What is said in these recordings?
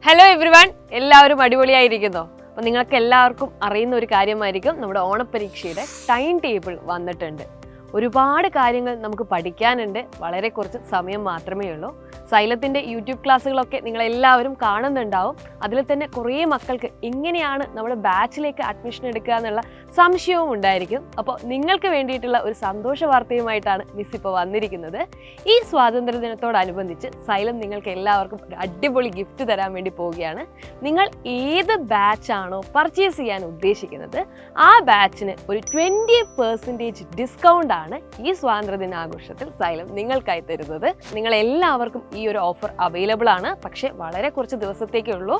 Hello everyone, എല്ലാവരും അടിപൊളിയായിരിക്കുന്നോ? അപ്പോൾ നിങ്ങൾക്ക് എല്ലാവർക്കും അറിയുന്ന ഒരു കാര്യമായിരിക്കും, നമ്മുടെ ഓണപ്പരീക്ഷയുടെ ടൈം ടേബിൾ വന്നിട്ടുണ്ട്. ഒരുപാട് കാര്യങ്ങൾ നമുക്ക് പഠിക്കാനുണ്ട്, വളരെ കുറച്ച് സമയം മാത്രമേ ഉള്ളൂ. സൈലത്തിൻ്റെ യൂട്യൂബ് ക്ലാസ്സുകളൊക്കെ നിങ്ങളെല്ലാവരും കാണുന്നുണ്ടാവും. അതിൽ തന്നെ കുറേ മക്കൾക്ക് എങ്ങനെയാണ് നമ്മുടെ ബാച്ചിലേക്ക് അഡ്മിഷൻ എടുക്കുക എന്നുള്ള സംശയവും ഉണ്ടായിരിക്കും. അപ്പോൾ നിങ്ങൾക്ക് വേണ്ടിയിട്ടുള്ള ഒരു സന്തോഷ വാർത്തയുമായിട്ടാണ് മിസ് ഇപ്പോൾ വന്നിരിക്കുന്നത്. ഈ സ്വാതന്ത്ര്യ ദിനത്തോടനുബന്ധിച്ച് സൈലം നിങ്ങൾക്ക് എല്ലാവർക്കും ഒരു അടിപൊളി ഗിഫ്റ്റ് തരാൻ വേണ്ടി പോവുകയാണ്. നിങ്ങൾ ഏത് ബാച്ചാണോ പർച്ചേസ് ചെയ്യാൻ ഉദ്ദേശിക്കുന്നത് ആ ബാച്ചിന് ഒരു 20% ഡിസ്കൗണ്ട് ആണ് ഈ സ്വാതന്ത്ര്യ ദിനാഘോഷത്തിൽ സൈലം നിങ്ങൾക്കായി തരുന്നത്. നിങ്ങൾ എല്ലാവർക്കും ഈ ഒരു ഓഫർ അവൈലബിൾ ആണ്, പക്ഷെ വളരെ കുറച്ച് ദിവസത്തേക്കേ ഉള്ളൂ.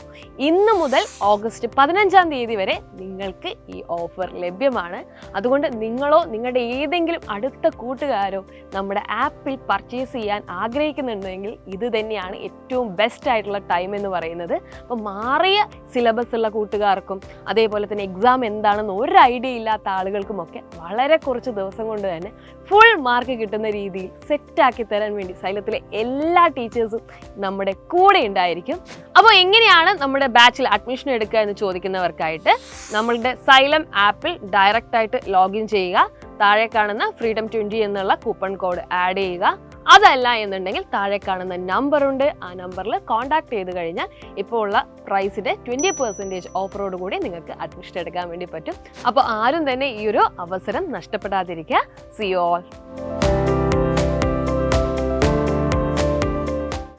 ഇന്ന് മുതൽ ഓഗസ്റ്റ് 15-ാം തീയതി വരെ നിങ്ങൾക്ക് ഈ ഓഫർ ലഭ്യമാണ്. അതുകൊണ്ട് നിങ്ങളോ നിങ്ങളുടെ ഏതെങ്കിലും അടുത്ത കൂട്ടുകാരോ നമ്മുടെ ആപ്പിൽ പർച്ചേസ് ചെയ്യാൻ ആഗ്രഹിക്കുന്നുണ്ടെങ്കിൽ ഇത് തന്നെയാണ് ഏറ്റവും ബെസ്റ്റ് ആയിട്ടുള്ള ടൈം എന്ന് പറയുന്നത്. അപ്പോൾ മാറിയ സിലബസ് ഉള്ള കൂട്ടുകാർക്കും അതേപോലെ തന്നെ എക്സാം എന്താണെന്ന് ഒരു ഐഡിയ ഇല്ലാത്ത ആളുകൾക്കുമൊക്കെ വളരെ കുറച്ച് ദിവസം കൊണ്ട് തന്നെ ഫുൾ മാർക്ക് കിട്ടുന്ന രീതിയിൽ സെറ്റാക്കി തരാൻ വേണ്ടി സൈലത്തിലെ എല്ലാ ടീച്ചേഴ്സും നമ്മുടെ കൂടെ ഉണ്ടായിരിക്കും. അപ്പോൾ എങ്ങനെയാണ് നമ്മുടെ ബാച്ചിൽ അഡ്മിഷൻ എടുക്കുക എന്ന് ചോദിക്കുന്നവർക്കായിട്ട് നമ്മളുടെ സൈലം ആപ്പിൽ ഡയറക്റ്റ് ആയിട്ട് ലോഗിൻ ചെയ്യുക. താഴെ കാണുന്ന ഫ്രീഡം 20 എന്നുള്ള കൂപ്പൺ കോഡ് ആഡ് ചെയ്യുക. അതല്ല എന്നുണ്ടെങ്കിൽ താഴെ കാണുന്ന നമ്പറുണ്ട്, ആ നമ്പറിൽ കോൺടാക്ട് ചെയ്ത് കഴിഞ്ഞാൽ ഇപ്പോൾ ഉള്ള പ്രൈസിൻ്റെ 20% ഓഫറോട് കൂടി നിങ്ങൾക്ക് അഡ്മിഷൻ എടുക്കാൻ വേണ്ടി പറ്റും. അപ്പോൾ ആരും തന്നെ ഈ ഒരു അവസരം നഷ്ടപ്പെടാതിരിക്കുക. See you all.